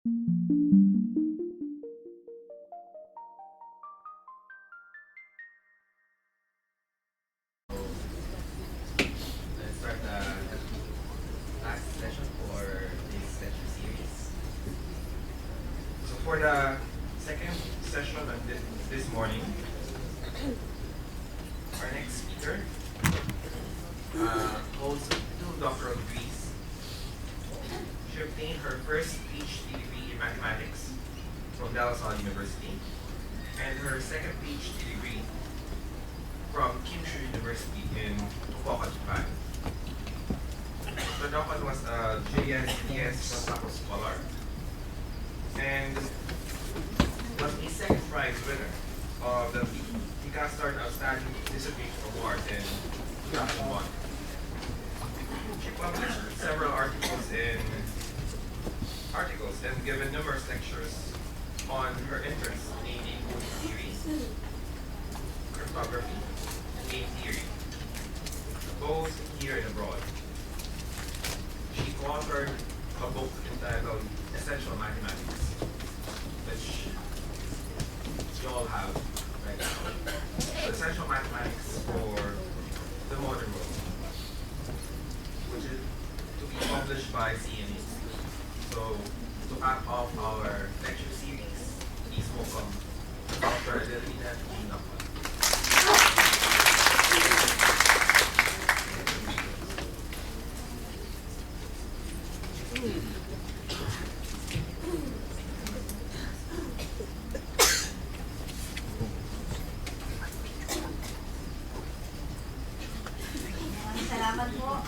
Let's start the last session for this lecture series. So for the second session of this morning, our next speaker holds 2 doctoral degrees. She obtained her first PhD degree in mathematics from Salle University and her second PhD degree from Kyushu University in Fukuoka, Japan. Dr. Nocon was a JSDS scholar and was a second prize winner of the Picastar Outstanding Dissertation Award in 2001. She published several articles and given numerous lectures on her interests, namely theory, cryptography, and game theory, both here and abroad. She co-authored a book entitled Essential Mathematics, which you all have right now. Essential Mathematics for the Modern World, which is to be published by CNE. So, to cap off our lecture series, please welcome Dr. Ederlina Nocon. Salamat po.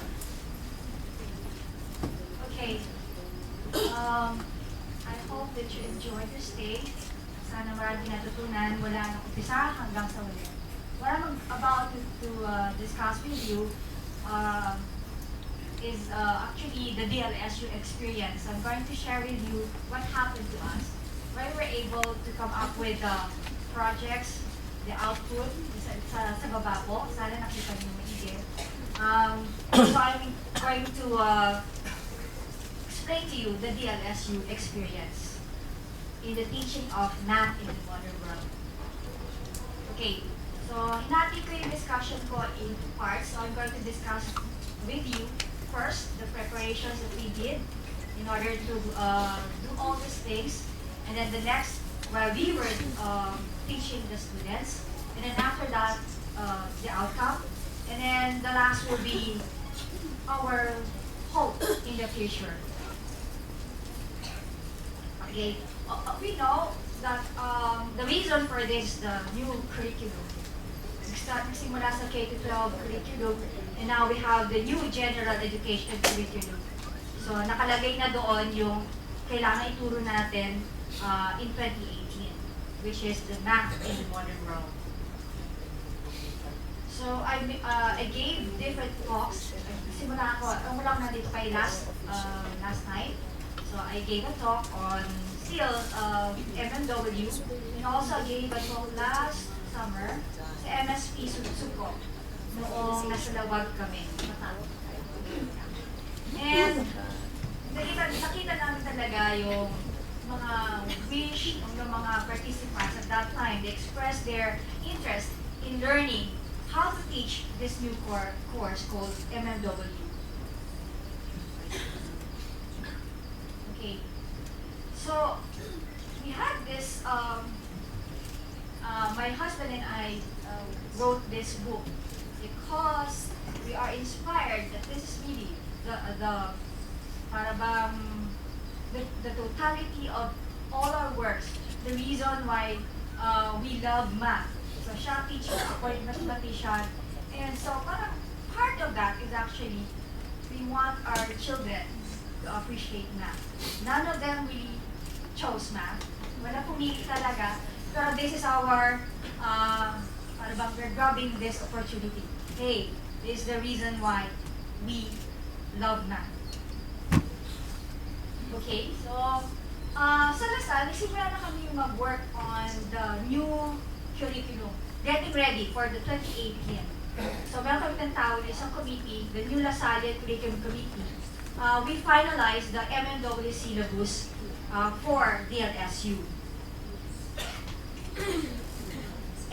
Okay. I hope that you enjoyed your stay. Sana maraming natutunan mula ng umpisa hanggang sa huli. What I'm about to discuss with you is actually the DLSU experience. I'm going to share with you what happened to us when we were able to come up with projects, the output, sa baba po. Sana nakita niyo maigi. So I'm going to explain to you the DLSU experience in the teaching of math in the modern world. Okay, so hinati ko yung discussion ko in 2 parts. So I'm going to discuss with you first the preparations that we did in order to do all these things, and then the next, where we were teaching the students, and then after that, the outcome, and then the last will be our hope in the future. Okay, we know that the reason for this, the new curriculum, nagsimula sa K-12 curriculum, and now we have the new general education curriculum. So nakalagay na doon yung kailangan ituro natin in 2018, which is the math in the modern world. So I gave different talks. Simula ako, ang lang nandito kay last night. So I gave a talk on still MMW, and also gave a talk last summer sa MSP Suko noong nasa Lawag kami. And nakita namin talaga yung mga wish ng mga participants at that time. They expressed their interest in learning how to teach this new course called MMW. Okay, so we had this, my husband and I wrote this book because we are inspired that this is really the totality of all our works, the reason why we love math. So siya teacher, ako yung mathematician, and so parang part of that is actually we want our children to appreciate math. None of them really chose math. Wala pumili talaga. Pero this is our, we're grabbing this opportunity. Hey, this is the reason why we love math. Okay, so sa Lasal, nagsimula na kami mag-work on the new curriculum, getting ready for the 2018. So meron kami tawag na isang committee, the new Salle Curriculum Committee. We finalized the MMW syllabus for DLSU.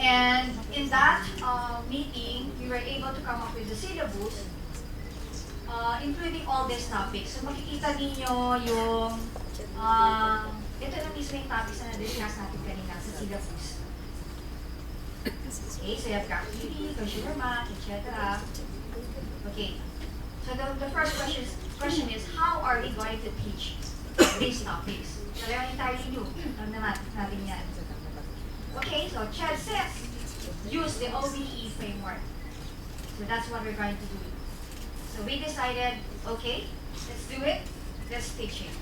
And in that meeting, we were able to come up with the syllabus, including all these topics. So makikita ninyo yung, ito na mismo yung topics na na-discuss natin kanina sa syllabus. Okay, so you have activity, consumer math, etc. Okay, so the first question is, how are we going to teach these topics? So they're entirely new. Alam naman natin yan. Okay, so Chad says, use the OBE framework. So that's what we're going to do. So we decided, okay, let's do it. Let's teach it.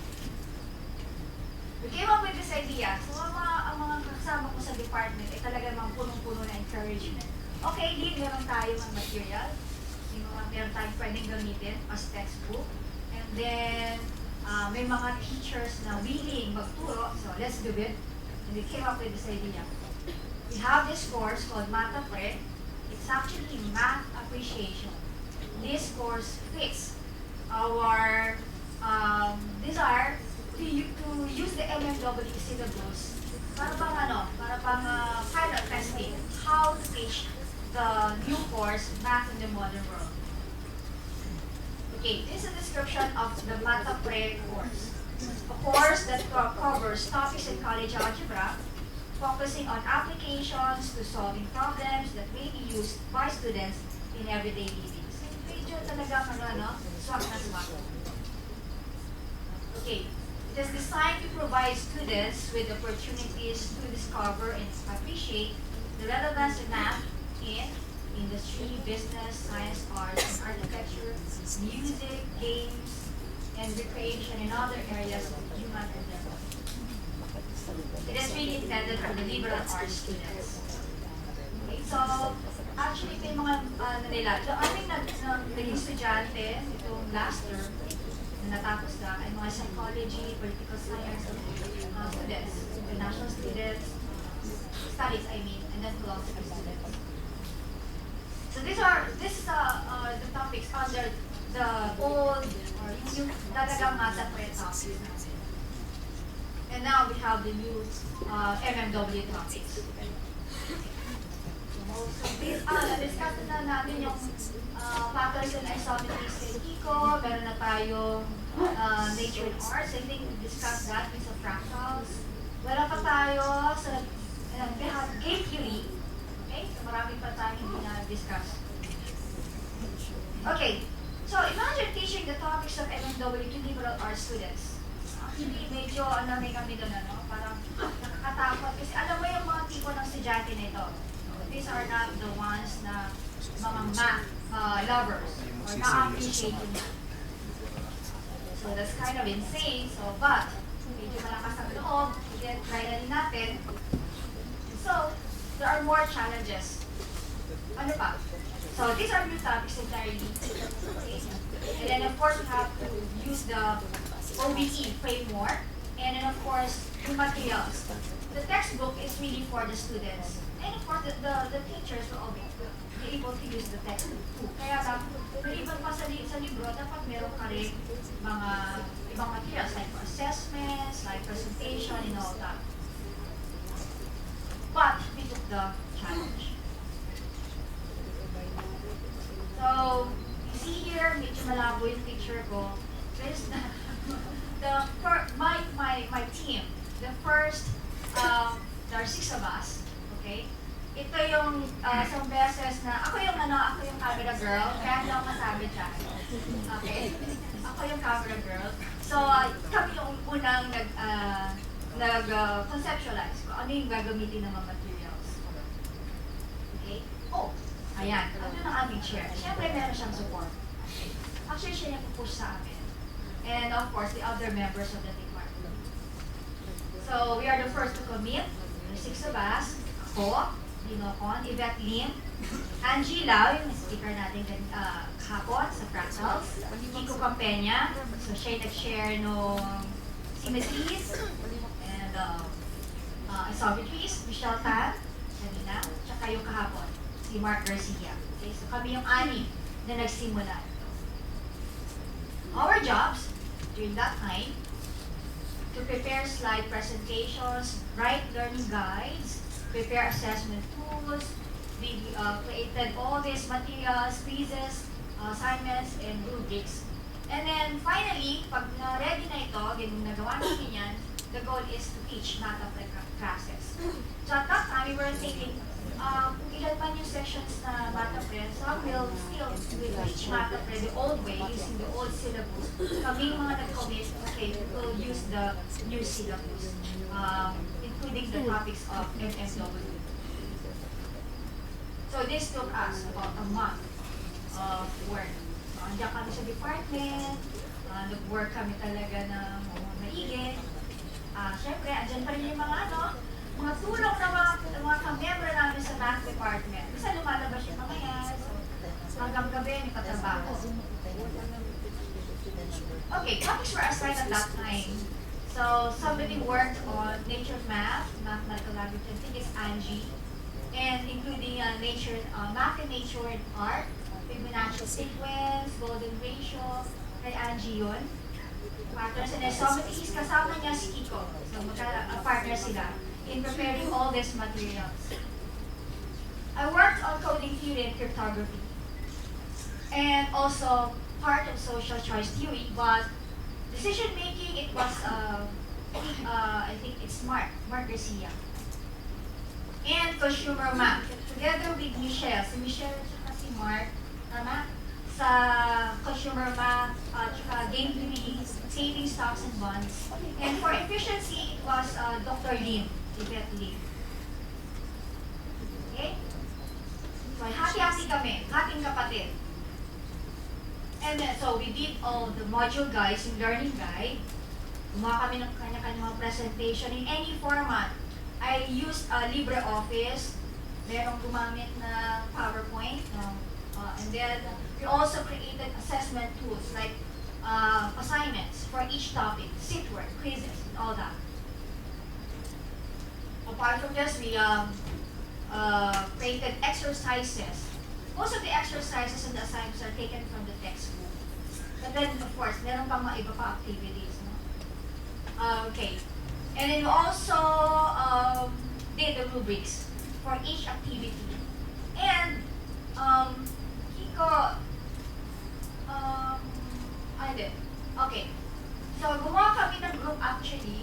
We came up with this idea. So ang mga kasama ko sa department ay talaga mga punong-puno na encouragement. Okay, meron tayo ng material. Meron tayong pwedeng gamitin as textbook. And then, may mga teachers na willing magturo. So let's do it. And we came up with this idea. We have this course called Math Pre. It's actually math appreciation. This course fits our desire to use the MMW syllabus para pang final testing how to teach the new course Math in the Modern World. Okay, this is a description of the Math Pre course. A course that covers topics in college algebra, focusing on applications to solving problems that may be used by students in everyday living. So, medyo talaga swak na swak. Okay, it is designed to provide students with opportunities to discover and appreciate the relevance of math in industry, business, science, arts, architecture, music, games, and recreation in other areas of human endeavor. It is really intended for the liberal arts students. Okay, so actually may mga yung aming naging estudyante itong last term na natapos na ay mga psychology, political science students, international students, studies and then philosophy students. So this is the topics under the old or yung talagang Math Pre topics natin. And now we have the new MMW topics. So this, na-discuss na natin yung factors and isometries kay Kiko. Meron na tayong nature and arts. I think we discussed that with some fractals. Wala pa tayo sa game theory. Okay? So marami pa tayong hindi na-discuss. Okay. So imagine teaching the topics of MMW to liberal arts students. Actually, medyo may kami doon, parang nakakatakot. Kasi alam mo yung mga tipo ng estudyante nito. These are not the ones na mga math lovers or na-appreciate yung math. So that's kind of insane. So, but, medyo malakas ang loob. Again, try na rin natin. So, there are more challenges. Ano pa? So, these are new topics entirely. Okay? And then, of course, we have to use the OBE framework, and then of course, the materials. The textbook is really for the students. And of course, the teachers will all be able to use the textbook too. Kaya maliban pa sa libro, dapat meron ka rin mga ibang materials like for assessments, like presentation, and all that. But we took the challenge. So, you see here, medyo malabo yung picture ko. There's my team, the first, there are 6 of us, okay? Ito yung isang beses na, ako yung camera girl, kaya hindi ako masabi dyan. Okay? Ako yung camera girl. So, kami yung unang nag-conceptualize ko ano yung gagamitin ng mga materials. Okay? Oh, ayan. Ano yung aming chair? Siyempre, meron siyang support. Okay? Actually, siya yung pupush sa amin. And of course, the other members of the department. So, we are the first to commit. There's 6 of us. Ako, Nocon, Yvette Lim, Angie Lau, yung speaker natin kahapon sa Fractals, Kiko Campenya, so siya yung nag-share nung symmetries and isometries, Michelle Tan, kanina, tsaka yung kahapon, si Mark Garcia. Okay, so kami yung 6 na nagsimula. Our jobs during that time, to prepare slide presentations, write learning guides, prepare assessment tools. We created all these materials, quizzes, assignments, and rubrics. And then finally, pag ready na ito, nagawa namin yan, the goal is to teach math of the classes. So at that time, we were thinking, kung ilan man yung sections na math of the, some will still teach math of the old way, using the old syllabus. Kaming mga nag-commit, okay, we will use the new syllabus, including the topics of MSCL. So this took us about a month of work. So andiyan kami sa department, nag-work kami talaga ng maigi. Siyempre, andyan pa rin yung mga mga tulong na mga ka-member namin sa math department. Kasi lumalabas yung mga yan. So hanggang gabi, may patrabaho. Okay, topics were assigned at that time. So somebody worked on nature math, mathematical language, I think it's Angie. And including math and nature and art, Fibonacci sequence, golden ratio, kay Angie yun. Partners, and then somebody is kasama niya si Kiko. So partner sila in preparing all these materials. I worked on coding theory and cryptography. And also part of social choice theory, but decision making, it was, I think it's Mark Garcia. And consumer math, together with Michelle. Si Michelle at si Mark, tama? Sa consumer math, game theory, saving stocks and bonds. And for efficiency, it was Dr. Lim, Yvette Lim. Okay? So, hati-hati kami, hating kapatid. And then, so we did all the module guides, yung learning guide. Gumawa kami ng kanya-kanya mga presentation in any format. I used LibreOffice, merong gumamit na PowerPoint, and then we also created assessment tools like assignments for each topic, sit work, quizzes, and all that. Apart from this, we created exercises. Most of the exercises and the assignments are taken from the textbook. But then, of course, meron pang mga iba pa activities. No? Okay. And then we also did the rubrics for each activity. And Kiko, I did. Okay. So gumawa kami ng group actually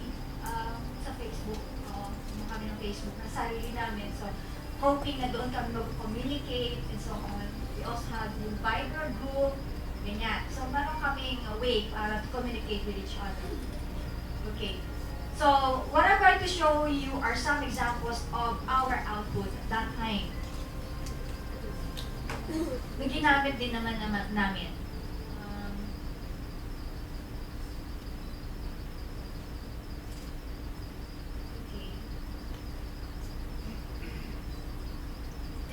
sa Facebook. Gumawa kami ng Facebook na sarili namin. So hoping na doon kami mag-communicate and so on. We also had yung Viber group, ganyan. So meron kaming way para to communicate with each other. Okay. So, what I'm going to show you are some examples of our output at that time. Ginamit din naman namin. Okay.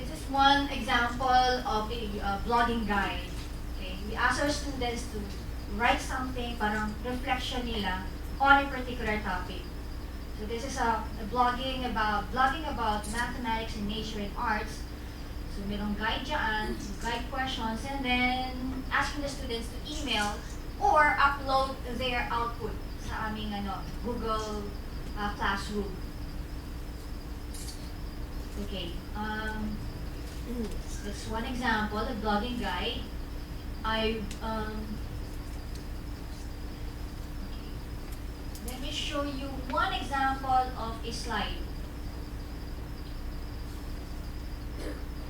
This is one example of a blogging guide. Okay. We ask our students to write something, parang reflection nila on a particular topic. So this is a blogging about mathematics and nature and arts. So merong guide dyan, guide questions, and then asking the students to email or upload their output sa aming Google Classroom. Okay, that's one example, a blogging guide. Let me show you one example of a slide.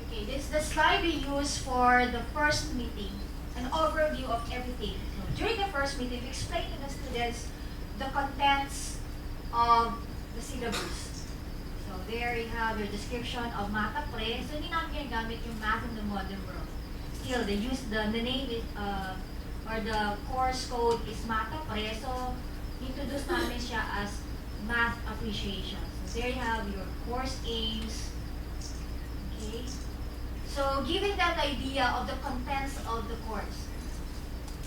Okay, this is the slide we use for the first meeting, an overview of everything. So during the first meeting, we explain to the students the contents of the syllabus. So there you have your description of Math Pre. So hindi namin ginagamit yung math in the modern world. Still, they use the name or the course code is Math Pre. So introduce namin siya as math appreciation. So there you have your course aims. Okay. So giving them the idea of the contents of the course.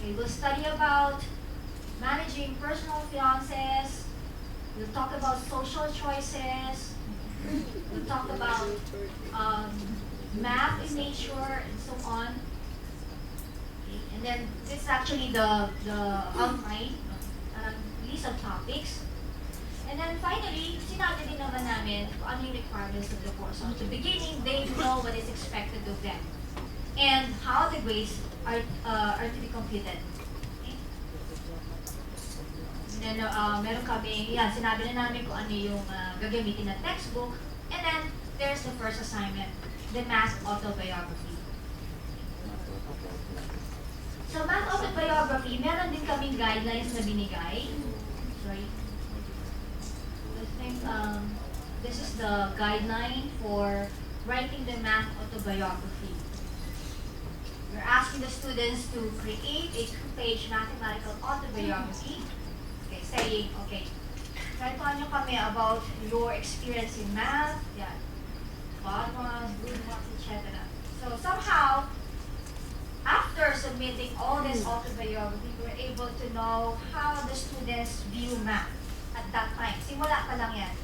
Okay, we'll study about managing personal finances. We'll talk about social choices. We'll talk about math in nature and so on. Okay. And then this is actually the outline. List of topics. And then finally, sinabi din naman namin kung ano yung requirements of the course. So at the beginning, they know what is expected of them and how the grades are to be computed. Okay? And then, meron kami, yan, sinabi na namin kung ano yung gagamitin na textbook. And then, there's the first assignment, the math autobiography. So, math autobiography, meron din kaming guidelines na binigay. Sorry. I think this is the guideline for writing the math autobiography. We're asking the students to create a 2-page mathematical autobiography. Okay, saying, okay, write nyo kami about your experience in math, yeah, bad ones, good ones, etc. So somehow, after submitting all this autobiography, we're able to know how the students view math at that time. Simula pa lang yan.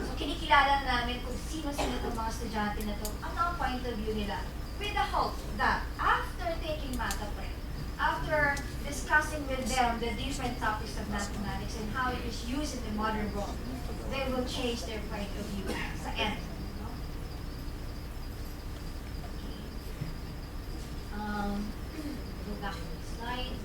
So kinikilala namin kung sino-sino itong mga estudyante na ito, ano ang point of view nila. With the hope that after taking math prep, after discussing with them the different topics of mathematics and how it is used in the modern world, they will change their point of view sa end. No? Okay. Go back to the slide.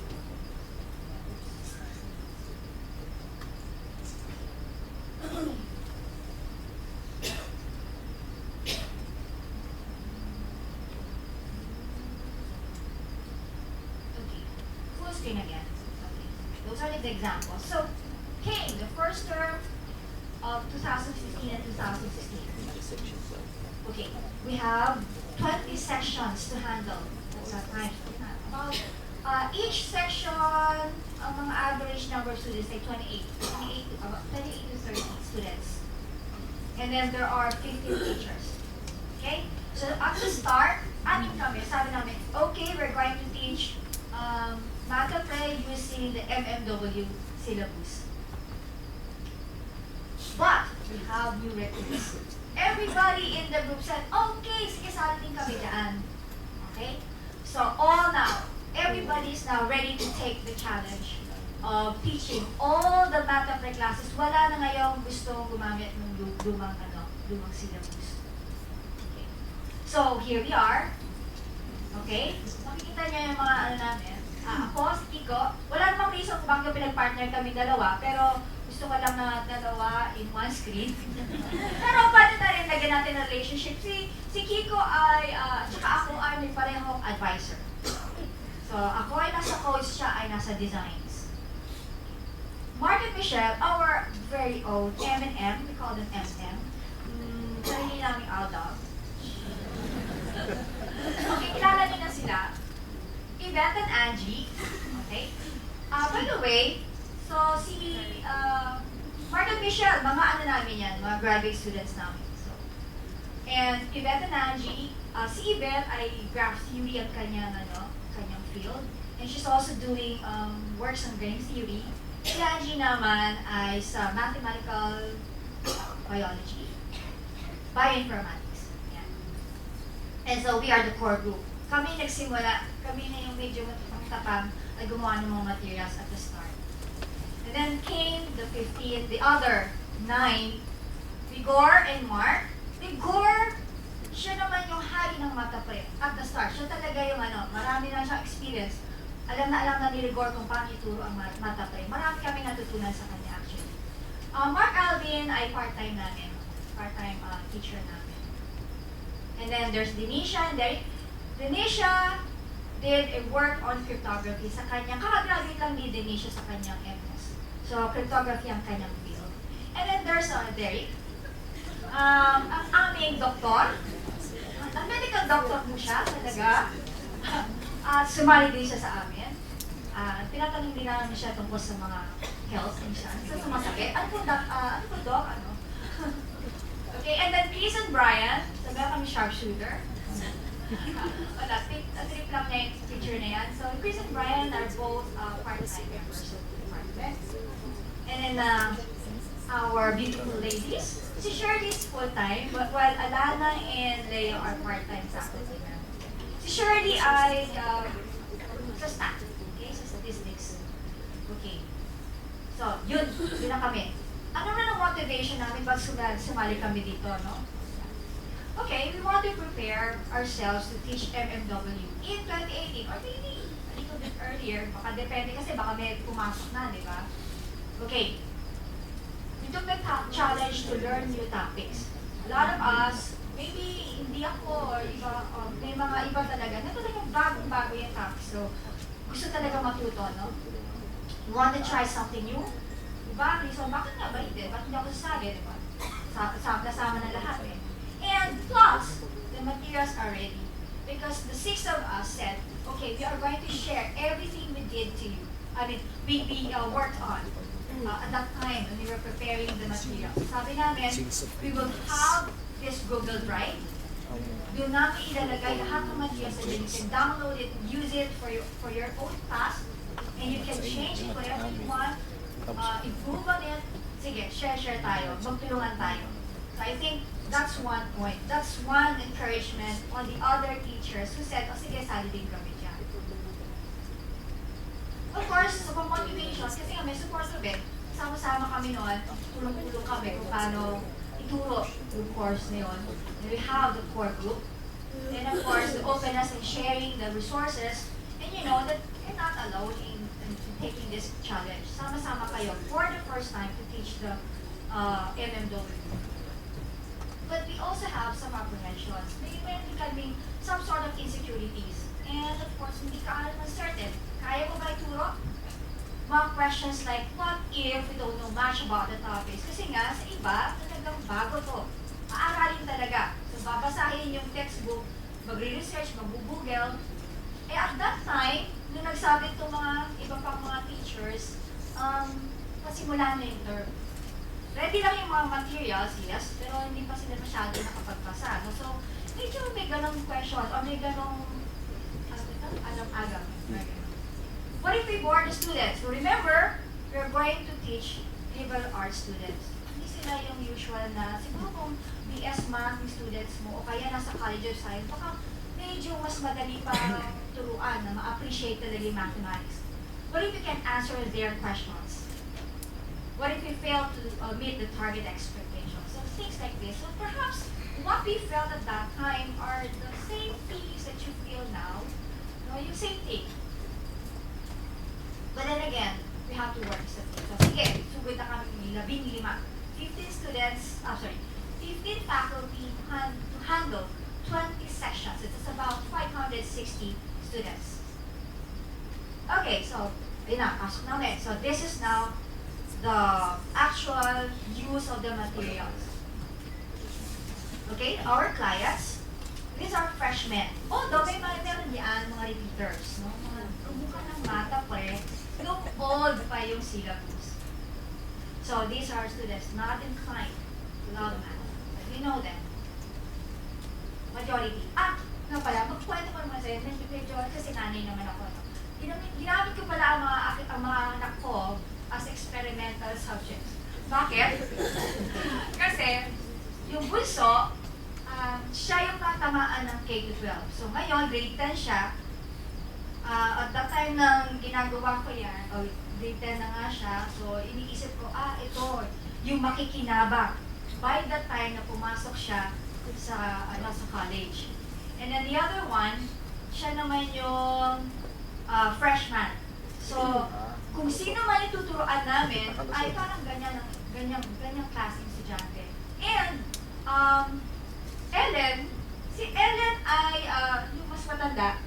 Screen again. Okay. Those are the examples. So, came the first term of 2015 and 2016. Okay, we have 20 sections to handle. That's our time. About each section, ang mga average number of students, say 28 to 30 students. And then there are 15 teachers. Okay? So at the start, sabi namin, okay, we're going to teach Math using the MMW syllabus. But we have new requests. Everybody in the group said, okay, sige, sali din kami dyan. Okay? So all now, everybody is now ready to take the challenge of teaching all the math classes. Wala na ngayong gustong gumamit ng lumang syllabus. Okay. So here we are. Okay? Makikita niyo yung mga namin. Ako, si Kiko, wala namang reason kung bakit pinag-partner kami dalawa, pero gusto ko lang na dalawa in one screen. Pero pwede na rin lagyan natin ng relationship. Si Kiko ay, tsaka ako ay may parehong advisor. So ako ay nasa coach, siya ay nasa designs. Mark and Michelle, our very own M&M, we call them M&M. Sarili namin outdog. Okay, kilala niyo na sila. Yvette and Angie, okay? By the way, so si Mark and Michelle, mga namin yan, mga graduate students namin. So, and Yvette and Angie, si Yvette ay graph theory ang kanyang field. And she's also doing works on game theory. Si Angie naman ay sa mathematical biology, bioinformatics. Yeah. And so we are the core group. Kami nagsimula, kami na yung medyo matapang ay gumawa ng mga materials at the start. And then came the 15, the other 9, Vigor and Mark. Vigor, siya naman yung hari ng mata prep at the start. Siya talaga yung marami na siyang experience. Alam na ni Vigor kung paano ituro ang mata prep. Marami kami natutunan sa kanya actually. Mark Alvin ay part-time namin, part-time teacher namin. And then there's Denisha and Derek. Denisha did a work on cryptography sa kanyang, kakagraduate lang ni Denisha sa kanyang MS. So, cryptography ang kanyang field. And then there's Derek. Ang aming doktor, ang medical doctor po siya, talaga. Sumali din siya sa amin. Tinatanong din namin siya tungkol sa mga health insurance, sa sumasakit. Ano po, Doc? Okay, and then Chris and Brian, sabi kami sharpshooter. Wala, trip lang niya yung picture na yan. So, Chris and Brian are both part-time members of the department. And then, our beautiful ladies, si Shirley is full-time, but while Alana and Leo are part-time faculty members. Si Shirley ay sa stat, okay? Sa statistics. Okay. So, yun na kami. Ano na ang motivation namin pag sumali kami dito, no? Okay, we want to prepare ourselves to teach MMW in 2018 or maybe a little bit earlier. Baka depende kasi baka may pumasok na, di ba? Okay. We took the challenge to learn new topics. A lot of us, maybe hindi ako or iba, may mga iba talaga na talagang bagong-bago yung topic. So, gusto talaga matuto, no? We want to try something new. Diba? So, bakit nga ba hindi? Bakit hindi ako sasabi, diba? Kasama na lahat eh. And plus, the materials are ready. Because the 6 of us said, okay, we are going to share everything we did to you. I mean, we worked on at that time when we were preparing the materials. Sabi namin, we will have this Google Drive. Doon namin ilalagay lahat ng materials and then you can download it, use it for your own task. And you can change it whatever you want, improve on it. Sige, share tayo, magtulungan tayo. So I think that's one point. That's one encouragement on the other teachers who said, oh sige, sali din kami dyan. Of course, sa motivation, kasi nga may support group eh. Sama-sama kami noon, tulong-tulong kami kung paano ituro yung course na yun. And we have the core group. And of course, the openness and sharing the resources. And you know that you're not alone in taking this challenge. Sama-sama kayo for the first time to teach the MMW. But we also have some apprehensions. May kaming some sort of insecurities. And of course, hindi ka alam uncertain. Kaya mo ba ituro? Mga questions like, what if we don't know much about the topics? Kasi nga, sa iba, talagang bago to. Aaralin talaga. So, babasahin yung textbook, magre-research, mag-google. Eh, at that time, nung nagsabi itong mga iba pang mga teachers, pasimula na yung term. Ready lang yung mga materials, yes, pero hindi pa sila masyado nakapagbasa. No? So, medyo may ganong question o may ganong alam-alam. What if we board the students? So remember, we're going to teach liberal arts students. Hindi sila yung usual na, siguro kung BS Math yung students mo o kaya nasa College of Science, baka medyo mas madali pa turuan na ma-appreciate talaga yung mathematics. What if we can answer their questions? What if we fail to meet the target expectations? So things like this. So perhaps what we felt at that time are the same things that you feel now. No, yung same thing. But then again, we have to work sa team. So sige, sugod na kami 15. 15 students, 15 faculty to handle 20 sections. It's about 560 students. Okay, so yun na, pasok namin. So this is now the actual use of the materials. Okay, our clients, these are freshmen. Although may meron yan, mga repeaters, no? Mga tumuka ng mata pre, nung old pa yung syllabus. So these are students not inclined to love math. But we know them. Majority. Nga pala, magkwento ko naman sa'yo, medyo kasi nanay naman ako. Ginamit ko pala ang mga anak ko as experimental subjects. Bakit? Kasi yung bunso, siya yung tatamaan ng K-12. So ngayon, grade 10 siya. At that time nang ginagawa ko yan, grade 10 na nga siya, so iniisip ko, ito, yung makikinabang. By the time na pumasok siya sa college. And then the other one, siya naman yung freshman. So, kung sino man ituturoan namin, ay parang ganyang klaseng estudyante. And, si Ellen ay, yung mas matanda,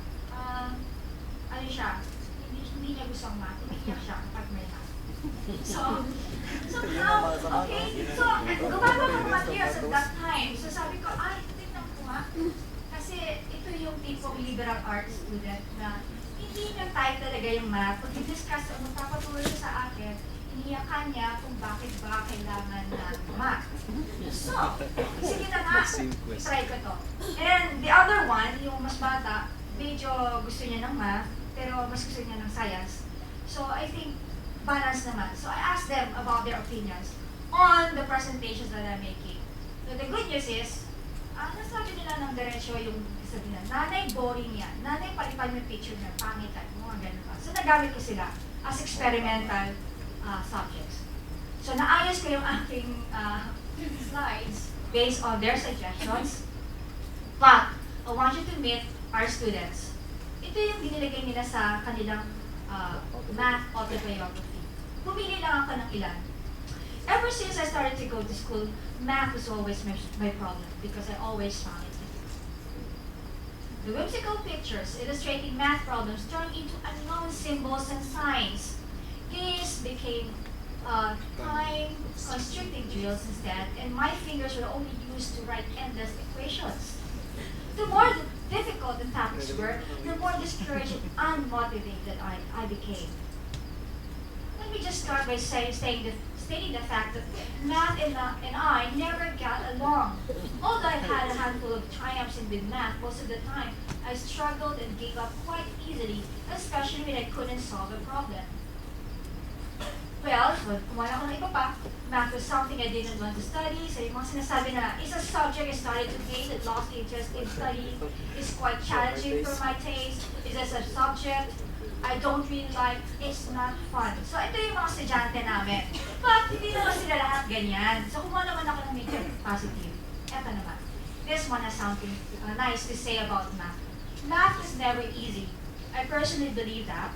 ano siya, hindi niya gusto ang math, umiiyak siya kapag may math. So how, okay, so, gumagawa ko ng materials at that time. So sabi ko, tingnan ko nga, kasi ito yung tipong liberal arts student na hindi niya type talaga yung math. Pag i-discuss, magpapatuloy siya sa akin, iniyakan niya kung bakit ba kailangan na math. So, sige na nga, try ko to. And the other one, yung mas bata, medyo gusto niya ng math, pero mas gusto niya ng science. So, I think, balance naman. So, I asked them about their opinions on the presentations that I'm making. So, the good news is, nasabi nila ng diretsyo yung sabi na, nanay, boring yan. Nanay, palipan yung picture niya, pangit at mga ganun pa. So, nagamit ko sila as experimental subjects. So naayos ko yung aking slides based on their suggestions. But I want you to meet our students. Ito yung dinilagay nila sa kanilang math autobiography. Pumili lang ako ng ilan. Ever since I started to go to school, math was always my problem because I always found it difficult. The whimsical pictures illustrating math problems turned into unknown symbols and signs. These became time-constricting drills instead, and my fingers were only used to write endless equations. The more difficult the topics were, the more discouraged and unmotivated I became. Let me just start by stating the fact that math and I never got along. Although I've had a handful of triumphs in with math, most of the time I struggled and gave up quite easily, especially when I couldn't solve a problem. Well, kumala ko ng iba pa, math was something I didn't want to study. So yung mga sinasabi na, it's a subject I started to hate and lost interest in studying. It's quite challenging for my taste. It's a subject I don't really like. It's not fun. So ito yung mga estudyante namin. But hindi naman sila lahat ganyan. So kumuha naman ako ng medyo positive. Eto naman. This one has something nice to say about math. Math is never easy. I personally believe that.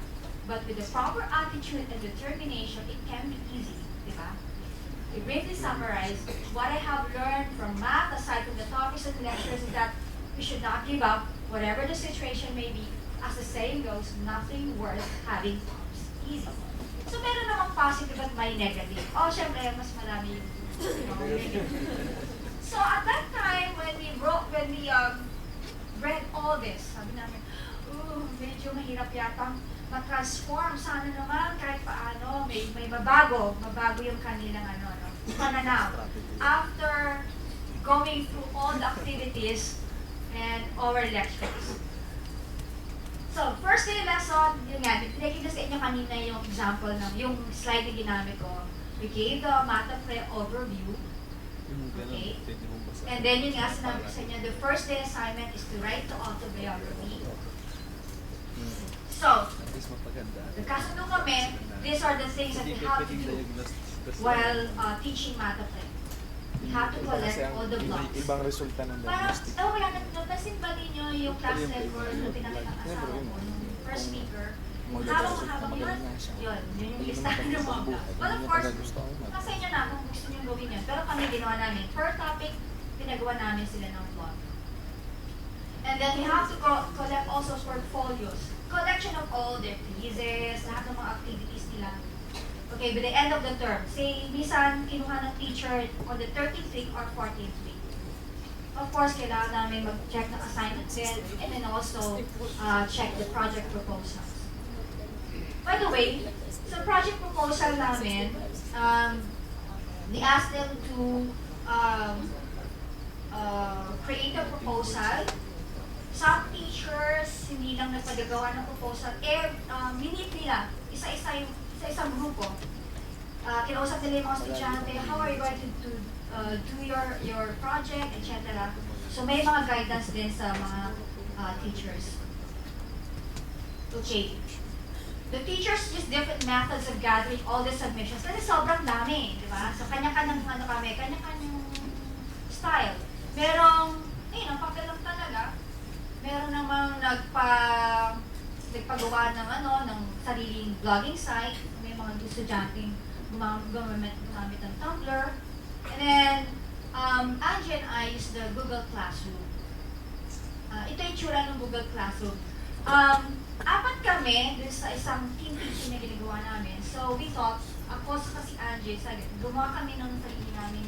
But with the proper attitude and determination, it can be easy, diba? To briefly summarize, what I have learned from math, aside from the topics and lectures, is that we should not give up, whatever the situation may be. As the saying goes, nothing worth having comes easy. So meron namang positive at may negative. Oh, syempre, mas marami yung negative. So at that time, when we read all this, sabi namin, medyo mahirap yata ma-transform, sana naman kahit paano, may mabago yung kanilang pananaw. After going through all the activities and our lectures. So, first day lesson, yun nga, pinakita sa inyo kanina yung example ng, yung slide na ginamit ko. We gave the math pre overview. Okay? And then yun nga, sinabi ko sa inyo, the first day assignment is to write the autobiography. So, nagkasundo kami, these are the things that we have to do while teaching math. We have to collect all the blocks. Ibang resulta ng Parang, diagnostic. wala, napansin ba ninyo yung class level na pinakita ng asawa ko, yung first speaker? Habang yun, yun yung listahan ng mga blocks. Well, of course, nasa inyo na kung gusto nyo gawin yun. Pero kami ginawa namin, per topic, pinagawa namin sila ng block. And then we have to collect also portfolios. Collection of all their thesis, lahat ng mga activities nila. Okay, by the end of the term, say, minsan, kinuha ng teacher on the 13th week or 14th week. Of course, kailangan namin mag-check ng assignment din, and then also check the project proposals. By the way, sa project proposal namin, we asked them to create a proposal. Some teachers, hindi lang nagpadagawa ng proposal, minute nila, isa-isang grupo. Kinausap nila yung mga estudyante, how are you going to do your project, etc. So may mga guidance din sa mga teachers. Okay. The teachers use different methods of gathering all the submissions kasi sobrang dami, di ba? So kanya-kanyang kanya-kanyang style. Merong, ang pagkalang talaga, meron namang nagpagawa ng sariling blogging site. May mga estudyanteng gumamit ng Tumblr. And then, Angie and I use the Google Classroom. Ito yung tsura ng Google Classroom. Apat kami dun sa isang team teaching na ginagawa namin. So, we thought, ako sa si Angie, gumawa kami ng sarili namin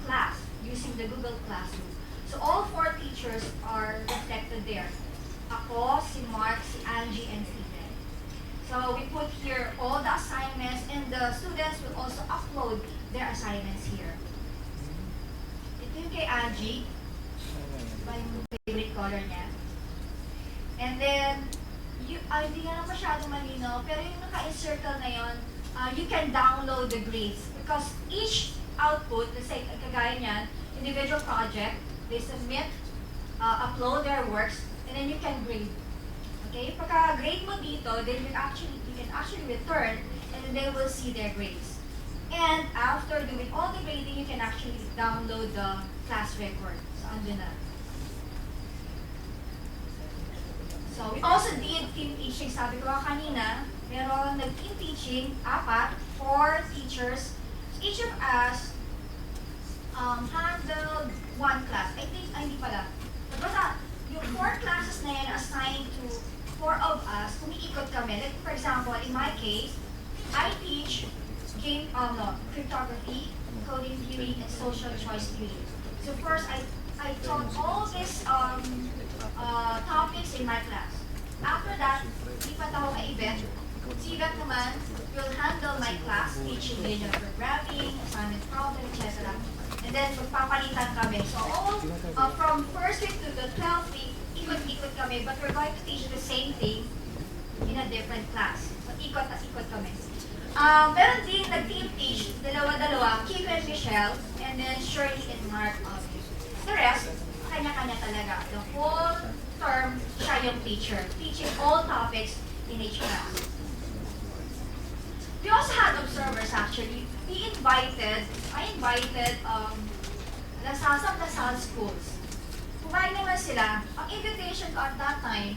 class using the Google Classroom. So all 4 teachers are reflected there. Ako, si Mark, si Angie, and si Ben. So we put here all the assignments, and the students will also upload their assignments here. Ito yung kay Angie. Ito yung favorite color niya. And then, hindi nga lang masyadong malino, pero yung naka-encircle na yun, you can download the grades. Because each output, let's say, kagaya niyan, individual project, they submit, upload their works, and then you can grade. Okay? Pagka grade mo dito, then you can actually return, and then they will see their grades. And after doing all the grading, you can actually download the class record. So, andun na. So, we also did team teaching. Sabi ko kanina, meron nag-team teaching, 4 teachers. Each of us handled 1 class. I think, hindi pala. Basta, yung 4 classes na yan assigned to 4 of us, umiikot kami. Like, for example, in my case, I teach cryptography, coding theory, and social choice theory. So first, I taught all these topics in my class. After that, lipat ako kay Yvette. Si Yvette naman will handle my class, teaching linear programming, assignment problem, etc. And then, magpapalitan kami. So all, from first week to the 12th week, ikot-ikot kami, but we're going to teach the same thing in a different class. So ikot at ikot kami. Meron din nag-team teach, dalawa-dalawa, Kim and Michelle, and then Shirley and Mark. The rest, kanya-kanya talaga. The whole term, siya yung teacher, teaching all topics in each class. We also had observers actually. I invited Lasal schools. Kumain naman sila. Ang invitation ko at that time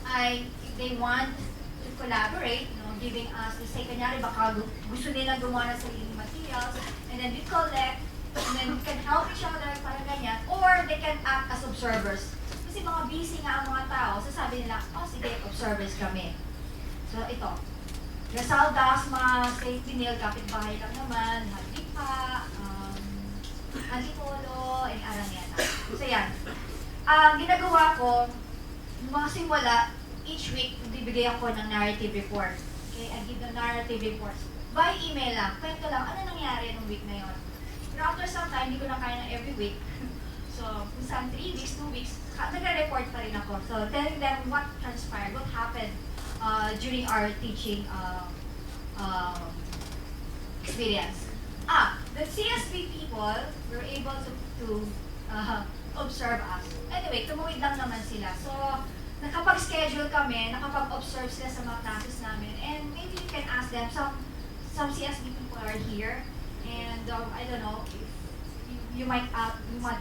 ay if they want to collaborate, giving us, let's say, kanyari baka gusto nilang gumawa ng sariling materials, and then we collect, and then we can help each other, parang ganyan, or they can act as observers. Kasi mga busy nga ang mga tao, sasabi nila, sige, observers kami. So, ito. Lasal Dasma, St. Pinil, kapitbahay lang naman, Halipa, Antipolo, and Araneta. So, yan. Ginagawa ko, mga simula, each week, bibigay ako ng narrative report. Okay, I give the narrative reports. By email lang, kwento lang, ano nangyari nung week na yon. Pero after some time, hindi ko na kaya na every week. So, minsan 3 weeks, 2 weeks, nagre-report pa rin ako. So, telling them what transpired, what happened during our teaching experience. The CSB people were able to observe us. Anyway, tumuwid lang naman sila. So, nakapag-schedule kami, nakapag-observe sila sa mga classes namin, and maybe you can ask them, some CSB people are here, and I don't know, if you might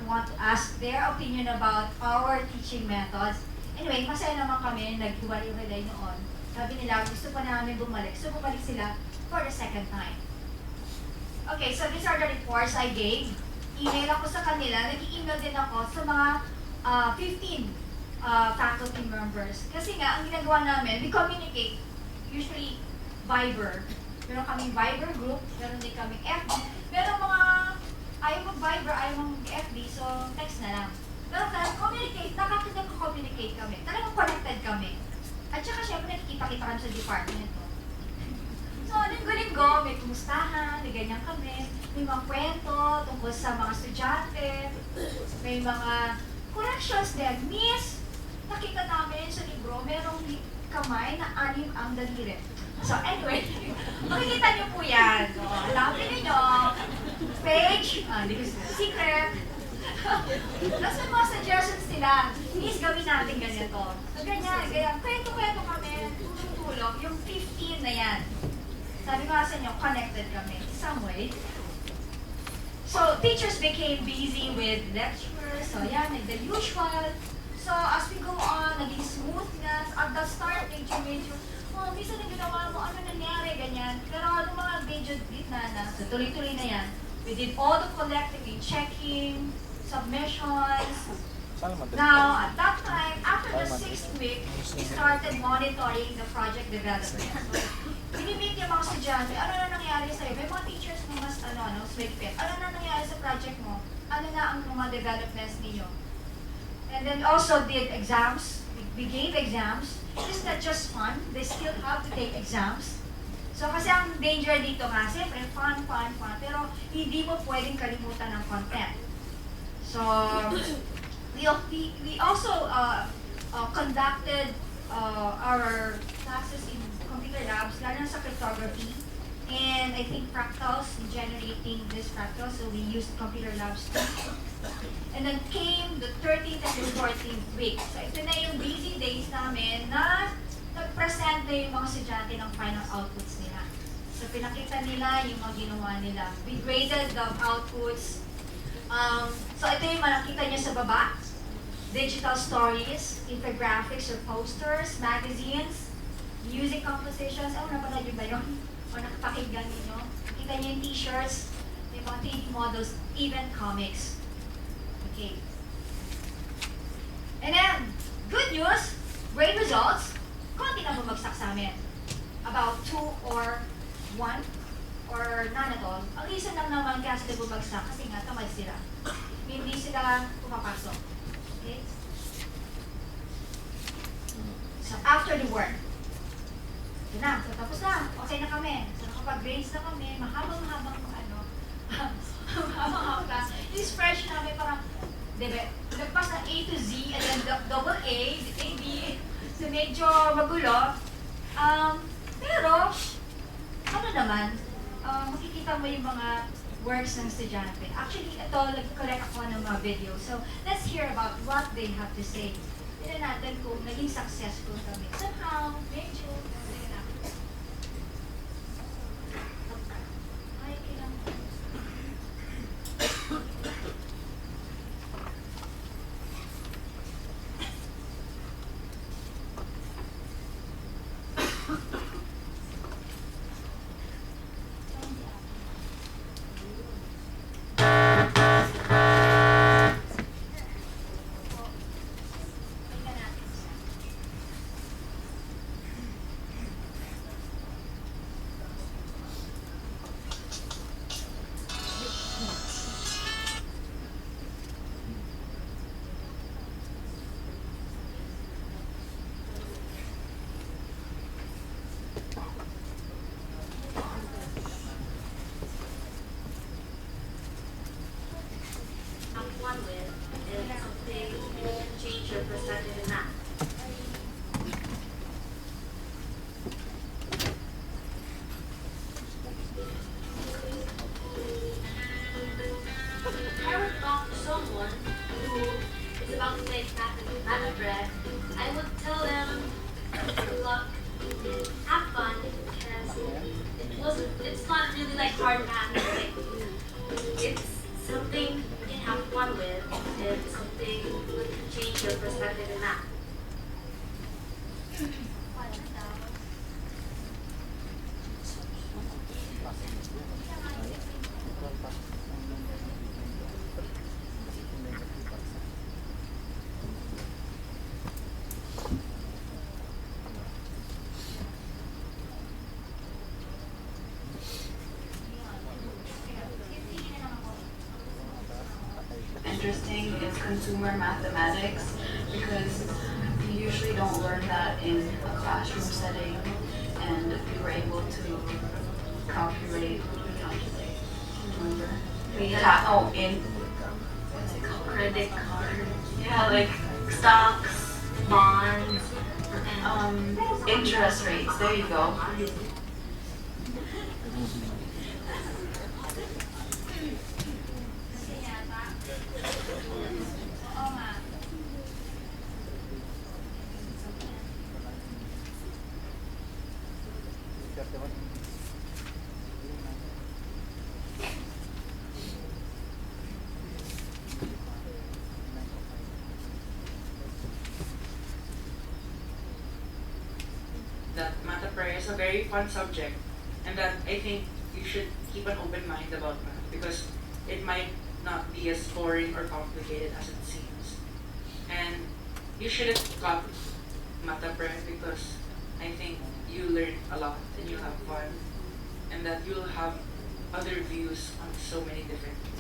want to ask their opinion about our teaching methods. Anyway, masaya naman kami, naghiwalay-walay noon. Sabi nila, gusto pa namin bumalik. So, bumalik sila for the second time. Okay, so these are the reports I gave. Email ako sa kanila, nag-email din ako sa mga 15 faculty members. Kasi nga, ang ginagawa namin, we communicate, usually Viber. Meron kaming Viber group, meron din kaming FB. Meron mga ayaw mag-Viber, ayaw mag-FB, so text na lang. Pero communicate, nakakita-communicate kami. Talagang connected kami. At saka syempre nakikita-kita kami sa department. So, linggo-linggo, may kumustahan, may ganyan kami. May mga kwento tungkol sa mga estudyante. May mga corrections din. Miss, nakita namin sa libro, merong kamay na 6 ang daliri. So anyway, makikita niyo po yan. So, hanapin niyo, page, hindi ko secret. Tapos may mga suggestions nila, please gawin natin ganito. So ganyan, kwento-kwento kami, tulong-tulong, yung 15 na yan. Sabi ko sa inyo, connected kami in some way. So teachers became busy with lectures, so yan, like the usual. So, as we go on, naging smooth na. At the start, medyo, minsan na ginawa mo, ano nangyari, ganyan. Pero nung mga medyo gitna na, so tuloy-tuloy na yan. We did all the collecting, checking, submissions. Now, at that time, after the 6th week, we started monitoring the project development. So, binimit yung mga estudyante, ano na nangyari sa'yo? May mga teachers na mas, smigpit. Ano na nangyari sa project mo? Ano na ang mga developments ninyo? And then also did exams. We gave exams. It's not just fun. They still have to take exams. So kasi ang danger dito nga, siyempre, fun. Pero hindi mo pwedeng kalimutan ng content. So, we also conducted our classes in computer labs, lalo sa cryptography. And I think fractals, generating this fractal, so we used computer labs too. And then came the 13th and the 14th week. So ito na yung busy days namin na nag-present na yung mga estudyante ng final outputs nila. So So pinakita nila yung mga ginawa nila. We graded the outputs. So ito yung makikita nyo sa baba. Digital stories, infographics or posters, magazines, music compositions. Napanood nyo ba yun? O nakapakinggan ninyo? Kita nyo yung t-shirts, yung mga 3D models, even comics. Okay. And then, good news, great results. Konti na bumagsak sa amin. About 2 or 1 or none at all. Ang reason lang naman kaya sila bumagsak kasi nga tamad sila. Hindi sila pumapasok. Okay? So after the work, yun na, so tapos na, okay na kami. So nakapag-grades na kami, mahabang-habang mahabang class. Yung spreadsheet namin parang, diba, nagpas ng A to Z, and then double A, B, so medyo magulo. Pero, ano naman, makikita mo yung mga works ng estudyante. Actually, ito, nag-collect ako ng mga video. So, let's hear about what they have to say. Tignan natin kung naging successful kami. Somehow, medyo, ay, kailangan. It's not really like hard math. It's something you can have fun with. It's something that can change your perspective in math. Interesting is consumer mathematics because you usually don't learn that in a classroom setting, and we were able to calculate, remember? We had, in, what's it called? Credit card. Yeah, like Stocks, bonds, interest rates, there you go. That math is a very fun subject, and that I think you should keep an open mind about math because it might not be as boring or complicated as it seems. And you shouldn't cut math because I think you learn a lot and you have fun, and that you'll have other views on so many different things.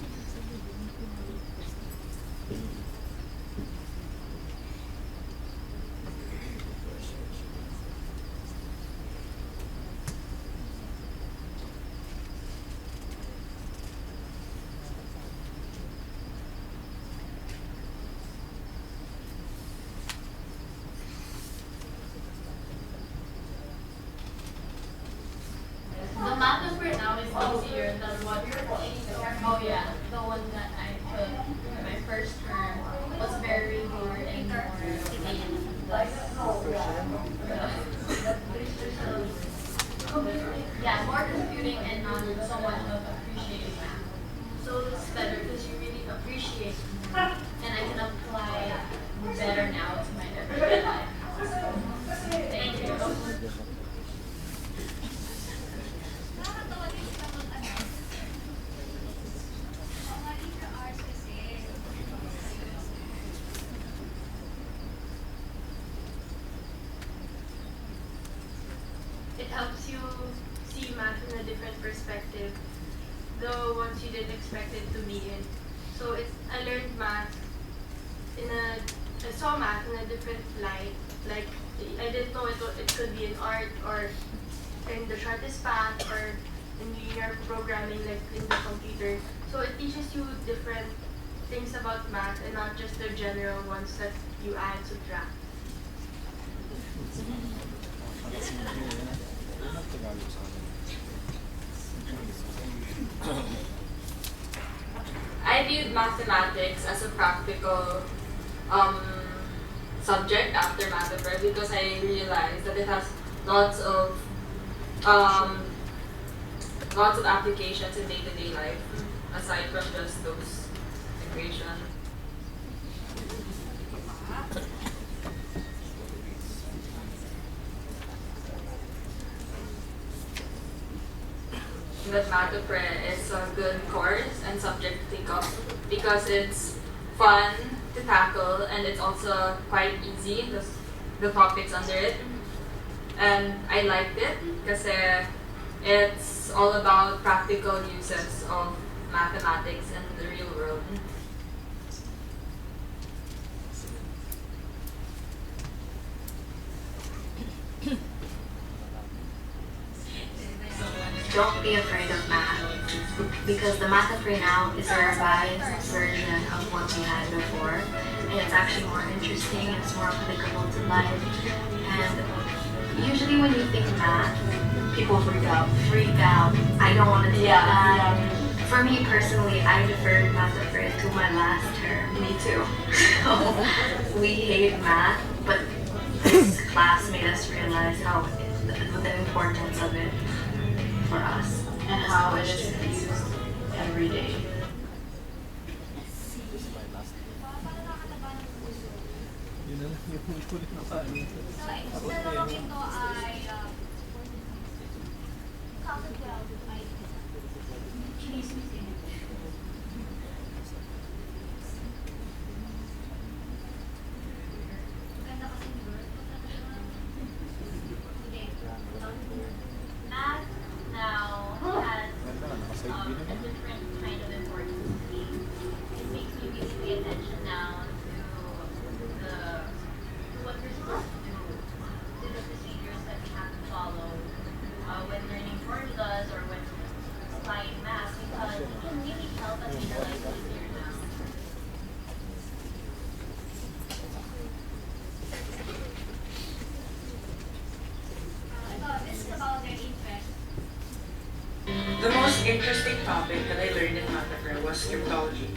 The math paper now is easier than what oh yeah, the one that I took in my first term was very hard and more yeah, more computing and not so much of appreciating math. So it's better because you really appreciate math, and I can apply better now to my everyday life. Thank you. Nakakatawa din sila mga libre arts kasi. It helps you see math in a different perspective, the ones you didn't expect it to be in. So I learned math I saw math in a different light. Like I didn't know it could be in art or in the shortest path or in linear programming like in the computer. So it teaches you different things about math and not just the general ones that you add, subtract. I viewed mathematics as a practical subject after math prep because I realized that it has lots of applications in day-to-day life aside from just those equations. That Math Pre is a good course and subject to take up because it's fun to tackle and it's also quite easy, the topics under it. And I liked it because it's all about practical uses of mathematics in the real world. Don't be afraid of math, because the math of right now is a revised version of what we had before, and it's actually more interesting, it's more applicable to life, and usually when you think math, people freak out, I don't want to do that. For me personally, I deferred math to my last term. Me too. So we hate math, but this class made us realize the importance of it for us And how it is used every day. Paano nakakataba ng puso? So, ang dalawang ito ay counted well ay chinismis din. Maganda kasi ni Bert. Sige. Math now has a different kind of importance to me. It makes me really pay attention now to what we're supposed to do, to the procedures that we have to follow when learning formulas or when applying math, because it can really help us make our life easier now. This is about their interest. The most interesting topic that I learned in math was cryptology.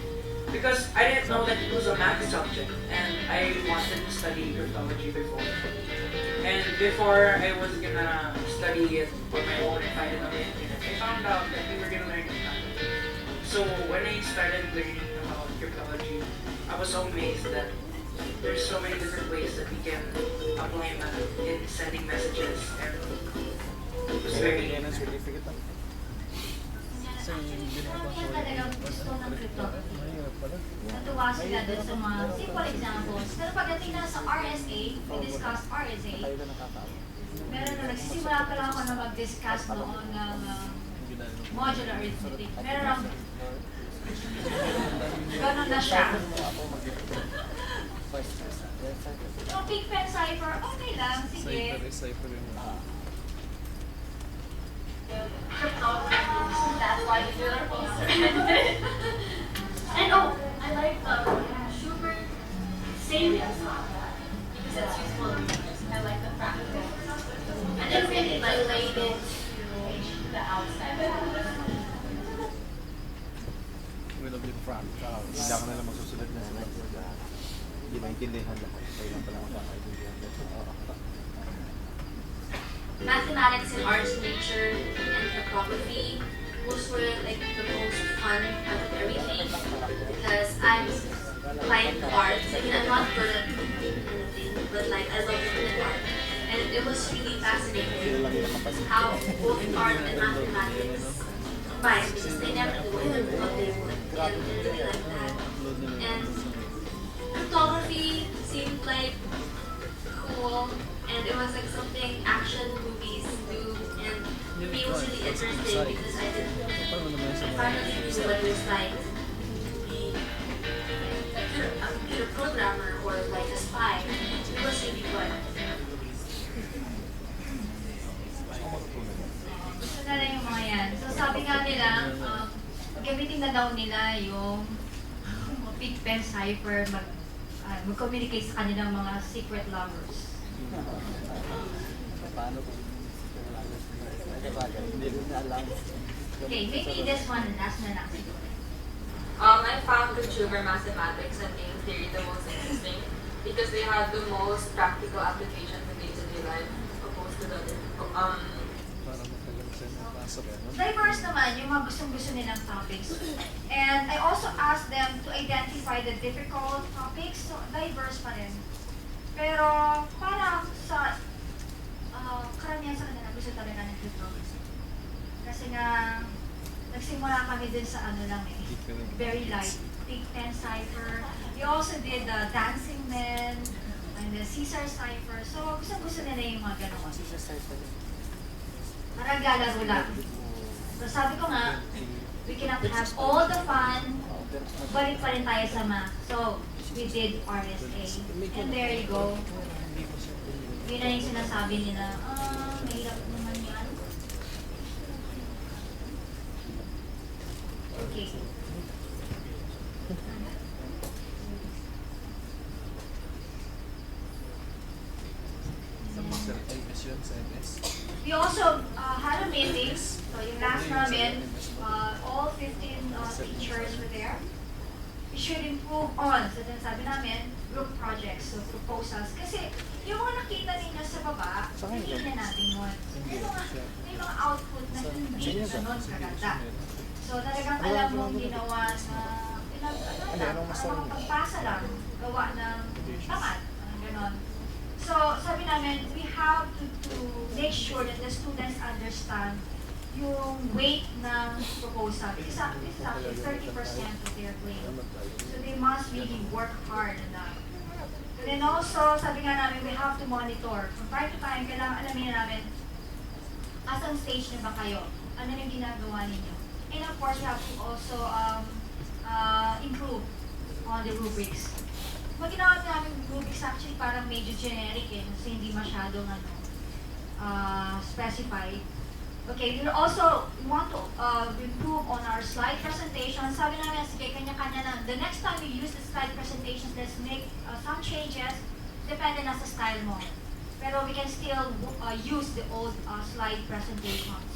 Because I didn't know that it was a math subject and I wanted to study cryptology before. And before I was gonna study it on my own and find it on the internet, I found out that we were gonna learn it math. So when I started learning about cryptology, I was so amazed that there's so many different ways that we can apply math in sending messages, and it was very Yan talagang gusto ng cryptography. Natuwa sila dun sa mga simple examples. Pero pagdating na sa RSA, we discuss RSA, meron na nagsisimula pa lang ako na mag-discuss noon ng modular arithmetic. Meron ganun na siya. Yung big pen cipher, okay lang, sige. That's why we do our poster. And I like Schubert savings because it's useful. I like the practical. And it's really related to the outside. Hindi ka nalang masusunod na sila. Hindi maintindihan lahat. Kaya lang pala makakaintindihan. mathematics and arts nature and photography, those were like the most fun out of everything because I'm quite arts. I mean, I'm not good at anything, but like I love looking at art. And it was really fascinating how both art and mathematics combined because they never would what they would. And I really like that. And photography seemed like cool, and it was like something action movies do, and for me it was really interesting because I finally knew what it was like to be a computer programmer or like a spy. It was really fun. Gusto na lang yung mga yan. So sabi nga nila, gamitin na daw nila yung big pen cipher mag-communicate sa kanilang mga secret lovers. Paano kung hindi rin na alam? Okay, maybe this one, last na lang. I found consumer mathematics and game theory the most interesting because they have the most practical application in day-to-day life opposed to the Parang matagal siya napasok. Diverse naman yung mga gustong-gusto nilang topics. And I also asked them to identify the difficult topics, so diverse pa rin. Pero parang sa karamihan sa kanila gusto talaga ng difficult. Kasi nga, nagsimula kami din sa ano lang eh, very light, big pen cipher. We also did the dancing men and the Caesar cipher. So gusto nila yung mga ganun. Parang galaro lang. So sabi ko nga, we cannot have all the fun, balik pa rin tayo sa math. So we did RSA. And there you go. Yun na yung sinasabi nila, mahirap naman yan. Okay. We also had a meeting. So yung last namin, all 15 teachers were there. We should improve on. So then sabi namin, group projects, so proposals. Kasi yung mga nakita ninyo sa baba, hindi na natin yun. May mga output na hindi ganun kaganda. So talagang alam mong ginawa na parang pagpasa lang, gawa ng tamad, ganon. So sabi namin, we have to make sure that the students understand yung weight ng proposal. This is actually 30% of their grade. So they must really work hard on that. And then also, sabi nga namin, we have to monitor. From time to time, kailangan alamin namin, asang stage na ba kayo? Ano yung ginagawa ninyo? And of course, we have to also improve on the rubrics. Pag ginawa namin rubrics, actually parang medyo generic eh, kasi hindi masyadong specified. Okay, we also want to improve on our slide presentation. Sabi namin, sige, kanya-kanya na. The next time we use the slide presentations, let's make some changes depende na sa style mo. Pero we can still use the old slide presentations.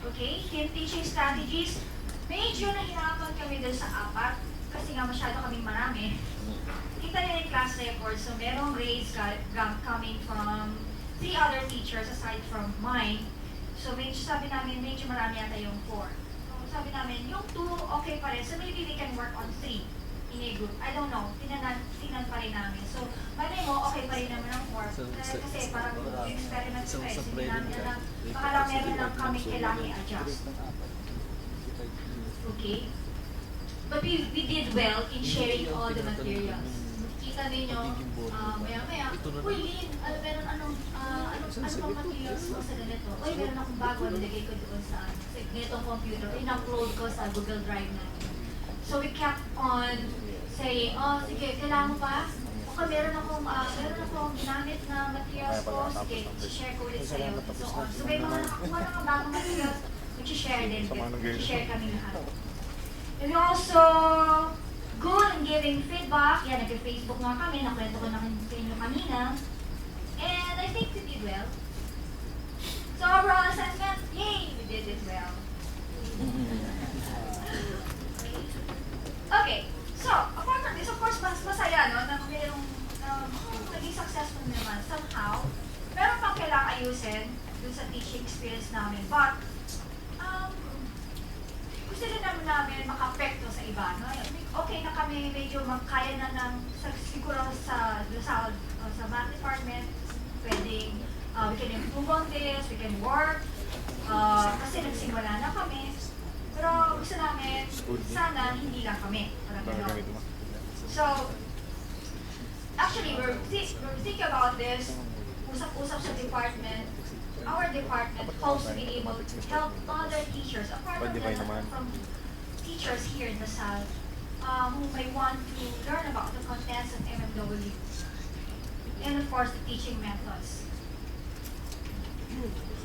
Okay, team teaching strategies. Medyo nahirapan kami dun sa apat kasi nga masyado kaming marami. Kita niyo yung class record, so merong grades coming from 3 other teachers aside from mine. So medyo sabi namin, medyo marami yata yung 4. So sabi namin, yung 2 okay pa rin. So maybe we can work on 3 in a group. I don't know. Tingnan pa rin namin. So malay mo, okay pa rin naman ang 4. Kasi parang experiment pa eh. So hindi namin alam. Baka lang meron lang kami kailangan i-adjust. Okay? But we did well in sharing all the materials. Kita ninyo, maya-maya, uy, Lynn, meron anong bang materials mo sa ganito? Uy, meron akong bago, nilagay ko doon sa ganitong computer. In-upload ko sa Google Drive namin. So we kept on saying, sige, kailangan mo pa? Okay, meron akong ginamit na materials ko. Sige, share ko ulit sa'yo. So may mga nakakuha na mga bagong materials, share din. Share kami lahat. And we also good in giving feedback. Yan, nag-Facebook nga kami. Nakwento ko na sa inyo kanina. And I think we did well. So overall assessment, yay! We did it well. Okay. So, apart from this, of course, masaya, no? Na mayroong naging successful naman somehow. Meron pang kailangan ayusin dun sa teaching experience namin. But, gusto din namin maka-apekto sa iba. No? Okay na kami, medyo magkaya na ng, siguro sa math department, pwedeng, we can improve on this, we can work, kasi nagsimula na kami. Pero gusto namin, sana hindi lang kami. Parang gano'n. So, actually, we're thinking about this, usap-usap sa department. Our department hopes to be able to help other teachers, apart from teachers here in the Salle, who may want to learn about the contents of MMW. And of course, the teaching methods.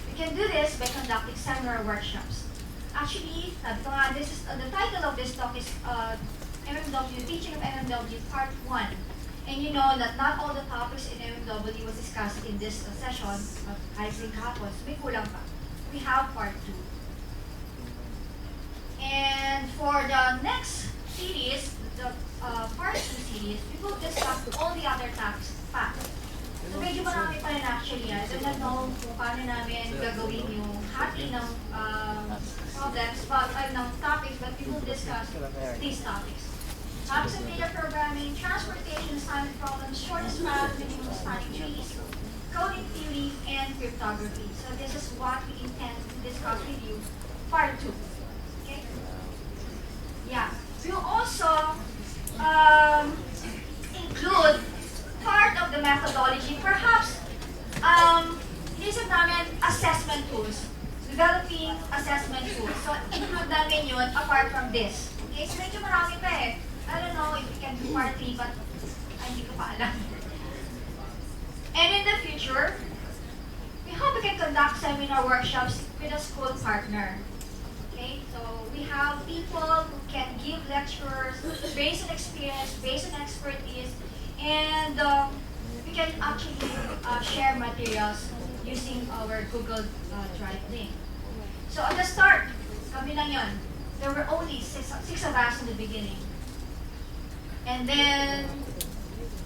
We can do this by conducting seminar workshops. Actually, this is the title of this talk is MMW, Teaching of MMW Part 1. And you know that not all the topics in MMW was discussed in this session, but I think hapon, so may kulang pa. We have Part 2. And for the next series, the Part 2 series, we will discuss all the other topics pa. So medyo marami pa rin actually. I don't know kung paano namin gagawin yung hati ng problems, but ng topics, but we will discuss these topics. Topics of data programming, transportation assignment problems, shortest path, minimum spanning trees, coding theory, and cryptography. So this is what we intend to discuss with you, Part 2. Okay? Yeah. We will also include part of the methodology, perhaps inisip namin assessment tools, developing assessment tools. So include namin yun apart from this. Okay, so medyo marami pa eh. I don't know if we can do part 3, but hindi ko pa alam. And in the future, we hope we can conduct seminar workshops with a school partner. Okay, so we have people who can give lectures based on experience, based on expertise, and we can actually share materials using our Google Drive link. So at the start, kami lang yun. There were only six of us in the beginning. And then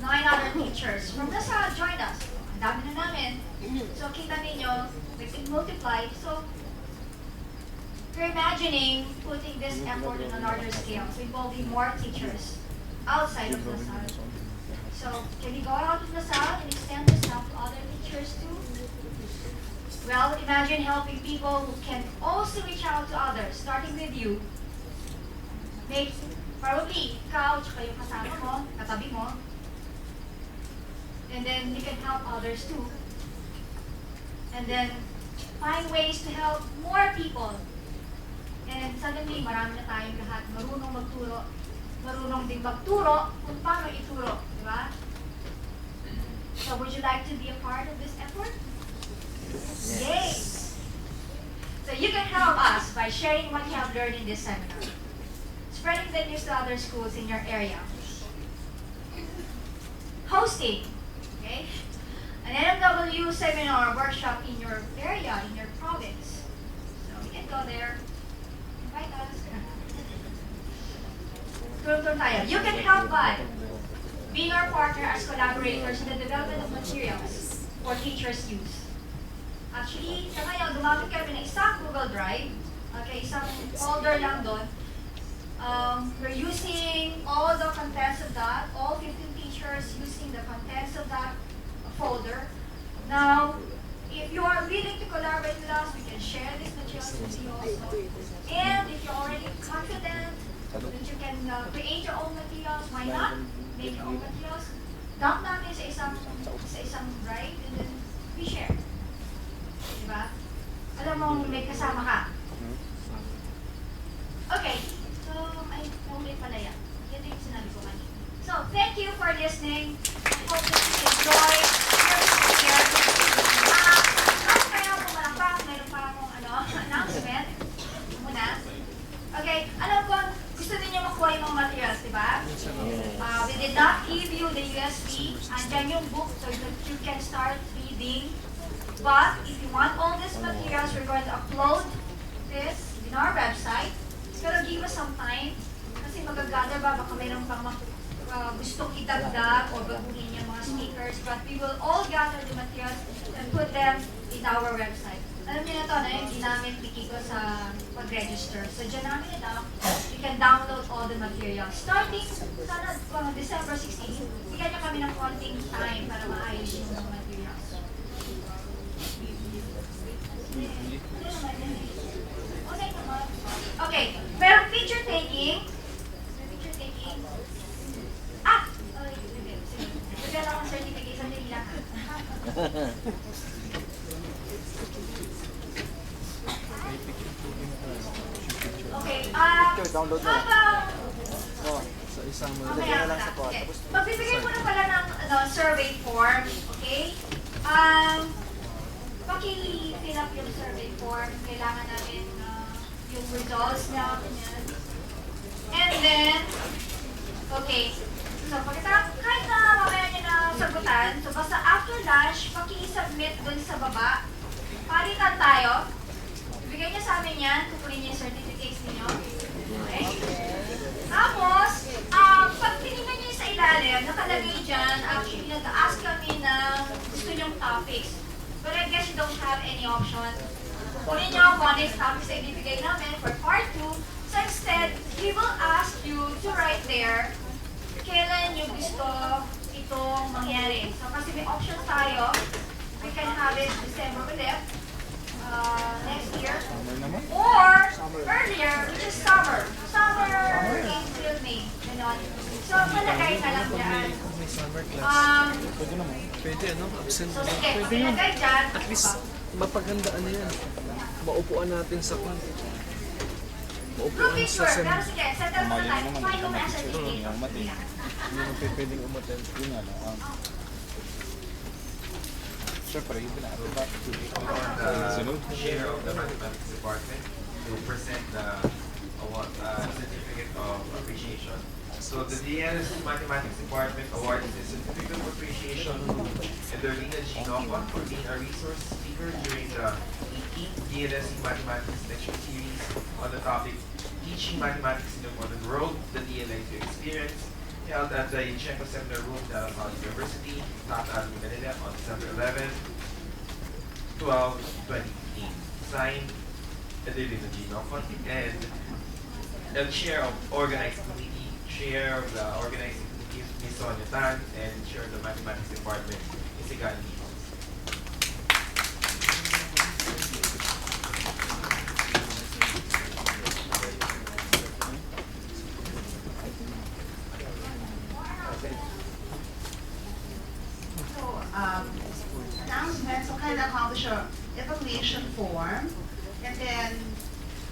9 other teachers from the Salle joined us. Ang dami na namin. So kita ninyo, multiply. So we're imagining putting this effort on a larger scale, so involving more teachers outside of the Salle. So can we go out of the Salle and extend this out to other teachers too? Well, imagine helping people who can also reach out to others, starting with you. Make probably ikaw, tsaka yung kasama mo, katabi mo. And then you can help others too. And then find ways to help more people. And suddenly, marami na tayong lahat marunong magturo. Marunong din magturo kung paano ituro. Di ba? So would you like to be a part of this effort? Yes. Yay! So you can help us by sharing what you have learned in this seminar. Spreading the news to other schools in your area. Hosting, okay? An NMW seminar workshop in your area, in your province. So we can go there. Invite us. Turun-turun tayo. You can help by being our partner as collaborators in the development of materials for teachers' use. Actually, sa ngayon, gumamit kami ng isang Google Drive. Okay, isang folder lang doon. We're using all the contents of that, all 15 teachers using the contents of that folder. Now, if you are willing to collaborate with us, we can share this materials with you also. And if you're already confident that you can create your own materials, why not? Make your own materials. Dump natin sa isang drive and then we share. Diba? Alam mo, may kasama ka. Okay. So, ay, naulit pala yan. Ito yung sinabi ko kanina. So, thank you for listening. I hope that you enjoy your here. Kaya kung malakpak, mayroon pa akong announcement. Muna. Okay, alam ko, gusto niyo makuha yung mga materials, di ba? We did not give you the USB. Andyan yung book so that you can start reading. But, if you want all these materials, we're going to upload this in our website. Pero give us some time kasi magagather ba baka mayroon pang gustong idagdag o baguhin yung mga speakers, but we will all gather the materials and put them in our website. Alam niyo na to, na yung ginamit ni Kiko sa pag-register. So, dyan namin ito, you can download all the materials. Starting, sana December 16, bigyan niyo kami ng konting time para maayos yung mga materials. Okay, merong picture taking. Bigyan ako ng certificate, sandali lang. Okay, download na lang. habang Sa isang mamaya na. Okay. Magbibigay mo na pala ng survey form, okay? Paki-fill up yung survey form. Kailangan namin yung results niya. And then, okay. So, kahit na mamaya niya na sagutan, so basta after lunch, paki-submit dun sa baba. Palitan tayo. Ibigay niya sa amin yan. Kukunin niya yung certificates ninyo. Okay? Tapos, pag tinignan niyo sa ilalim, nakalagay dyan, actually, nag-ask kami ng gusto niyong topics. But I guess you don't have any option. Kunin niyo kung ano yung topics na ibibigay namin for part 2. So instead, we will ask you to write there kailan nyo gusto itong mangyari. So kasi may options tayo. We can have it December ulit, next year. Or earlier, which is summer. Summer, April, May. Ganon. So, palagay na lang dyan. May summer class. Pwede naman. Pwede, ano? Absent. So, sige, palagay dyan. At least, mapagandaan na yan. Maupuan natin sa kwan. Group Maupuan picture. sa Pero sige, settle mo na tayo. Find mo na sa certificate. Hindi mo pwedeng umattend. Yun nga, no? Siyempre, yun na. On the chair of the mathematics department to present the certificate of appreciation. So the DLSU Mathematics Department awards the certificate of appreciation to Ederlina Nocon for being a resource speaker during the 18th DLSU Mathematics Lecture Series on the topic Teaching Mathematics in the Modern World, the DLSU Experience, held at the Checo Seminar Room, Salle University, Taft, Manila on December 11, 12, 2015. Signed, Ederlina Nocon, and the Chair of Organizing Committee, Chair of the Organizing Committee, Ms. Sonia Tan, and Chair of the Mathematics Department, Ms. Igali. Announcement, so kind of accomplish your evaluation form, and then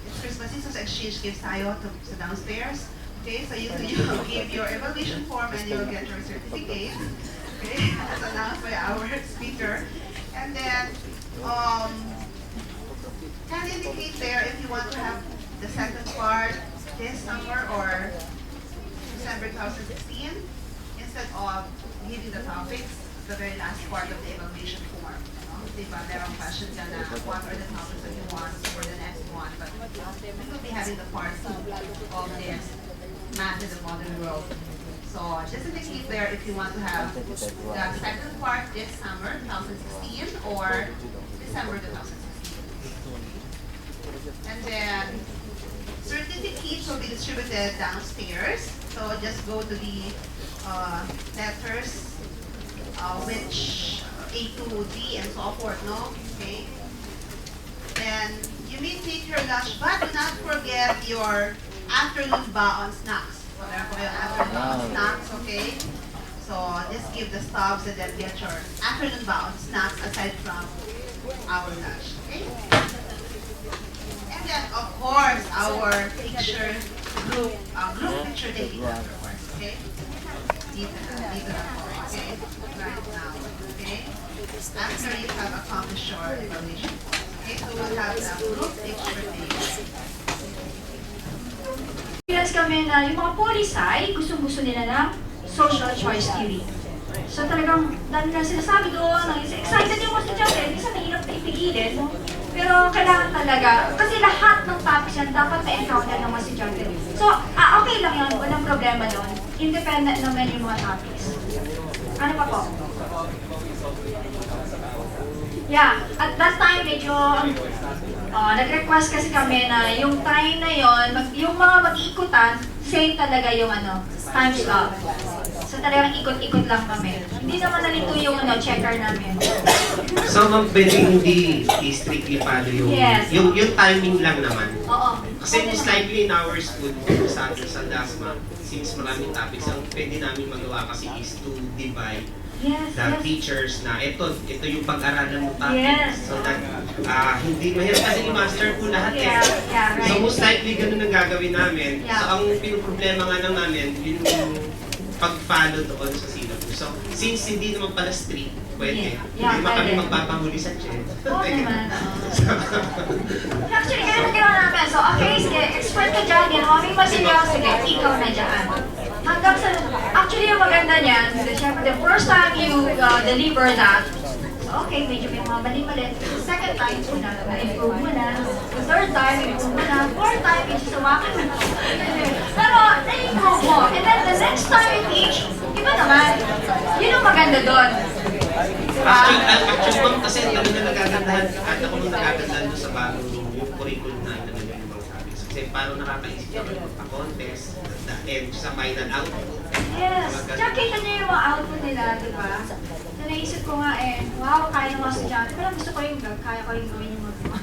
it's Christmas season, so exchange gifts tayo sa downstairs. Okay, so you give your evaluation form and you'll get your certificate. Okay, as announced by our speaker. And then, can indicate there if you want to have the second part this summer or December 2016, instead of giving the topics, the very last part of the evaluation form. Diba, merong question dyan na what are the topics that you want for the next one, but we will be having the part 2 of this math in the modern world. So just indicate there if you want to have the second part this summer 2016 or December 2016. And then certificates will be distributed downstairs. So just go to the letters which A to D and so forth, no? Okay. Then you may take your lunch, but do not forget your afternoon baon snacks. So meron po kayo afternoon baon snacks, okay? So just give the stubs and then get your afternoon baon snacks aside from our lunch, okay? And then of course our picture group picture taking afterwards, okay? Dito na po, okay? Right now, okay? After you have accomplished your evaluation, okay? So we'll have the group picture taking. Experience kami na yung mga polisay, gustong-gusto nila ng social choice theory. So talagang dami na sinasabi doon, excited yung mga estudyante, minsan mahirap na ipigilin. Pero kailangan talaga, kasi lahat ng topics yan dapat ma-encounter ng mga estudyante. So, okay lang yun, walang problema doon. Independent naman yung mga topics. Ano pa po? Yeah, at that time medyo nag-request kasi kami na yung time na yon, yung mga mag-iikutan, same talaga yung time slot. So talagang ikot-ikot lang kami. Hindi naman nalito yung checker namin. So ma'am, pwede hindi strictly follow yung, Yes. yung timing lang naman. Oo. Kasi most likely in our school, sa atin sa DASMA, since maraming topics, ang pwede namin magawa kasi is to divide Yes, the yes. teachers na ito yung pag-aralan mo topic. Yes. So that hindi mahirap kasi i-master po lahat Yeah, yeah, right. So most likely ganun ang gagawin namin. Yeah. So ang pinoproblema nga lang namin, yun yung pag-follow doon sa syllabus. So since hindi naman pala strict, pwede. Yeah, Hindi naman kami pwede. magpapahuli sa chat. Oo naman. Actually, ganun na ginawa namin. So, okay, sige, expert ka dyan, ginawa mo yung material, sige, ikaw na dyan. Hanggang sa, actually, yung maganda niyan, syempre, the first time you deliver that, so, okay, medyo may mga mali-mali. The second time, na-improve mo na. The third time, improve mo na. Fourth time, medyo suwakan mo na. Pero, na-improve mo. And then, the next time you teach, iba naman. Yun ang maganda doon. Actually, ma'am, kasi kami na nagagandahan, at ako nung nagagandahan doon sa bagong yung curriculum na ito yung mga topics. Kasi parang nakakaisip ka magpa-contest, and sa final output. Yes. Tsaka kita niyo yung mga output nila, di ba? So, naisip ko nga wow, kaya ng mga estudyante. Pero gusto ko yung kaya ko yung gawin yung magawa.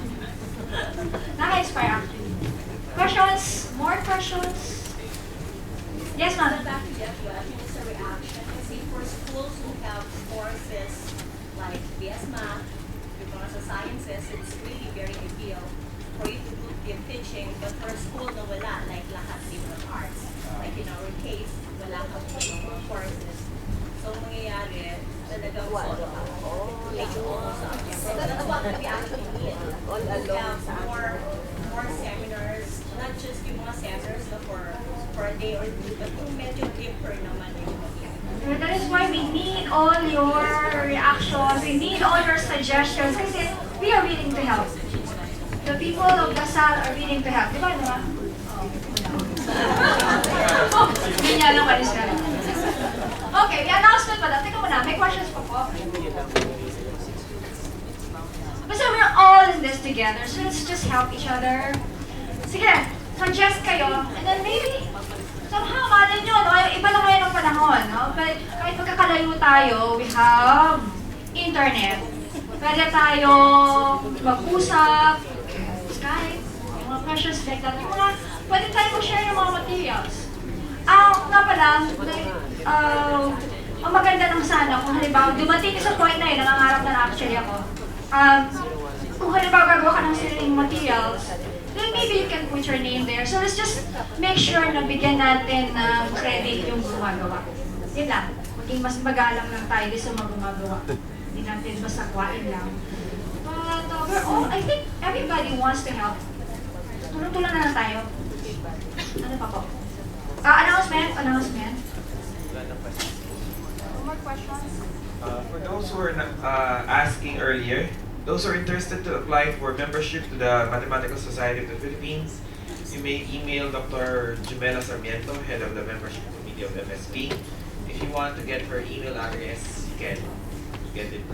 Naka-inspire actually. Questions? More questions? Yes, ma'am. Back to that, I think it's a reaction. Kasi for schools who have courses like BS Math, yung mga sa sciences, it's really very ideal for you to give teaching. But for a school na wala, like lahat liberal arts, like in our case, wala kang mga courses. So, mangyayari, talagang solo ka. Like all subjects. So, that's what we actually need. We have more seminars, not just yung mga seminars na for a day or two, but yung medyo deeper naman yung That is why we need all your reactions, we need all your suggestions, kasi we are willing to help. The people of the Salle are willing to help. Di ba, diba? Hindi niya lang kalis ka lang. Okay, may announcement pa daw. Teka muna, may questions pa po. Basta we're all in this together, so let's just help each other. Sige, suggest kayo, and then maybe, somehow, malay nyo, no? Iba na kayo ng panahon, no? Kahit magkakalayo tayo, we have internet. Pwede tayo mag-usap, Skype, yung mga questions like that. Yung mga, pwede tayo mag-share ng mga materials. Nga pala, ang maganda ng sana, kung halimbawa, dumating sa point na yun, nangangarap na actually ako. Kung halimbawa gagawa ka ng sariling materials, then maybe you can put your name there. So let's just make sure na bigyan natin ng credit yung gumagawa. Yun lang. Maging mas magalang lang tayo sa mga gumagawa. Hindi natin basta kwain lang. But overall, I think everybody wants to help. Tulong-tulong na lang tayo. Ano pa po? Announcement? Announcement? More questions? For those who are asking earlier, those who are interested to apply for membership to the Mathematical Society of the Philippines, you may email Dr. Jumela Sarmiento, head of the membership committee of MSP. If you want to get her email address, you can get it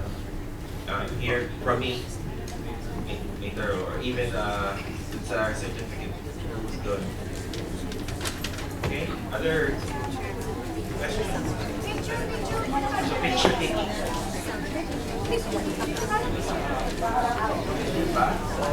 here from me later, or even it's our certificate. Good. Okay. Other questions? So picture taking. Diba? So,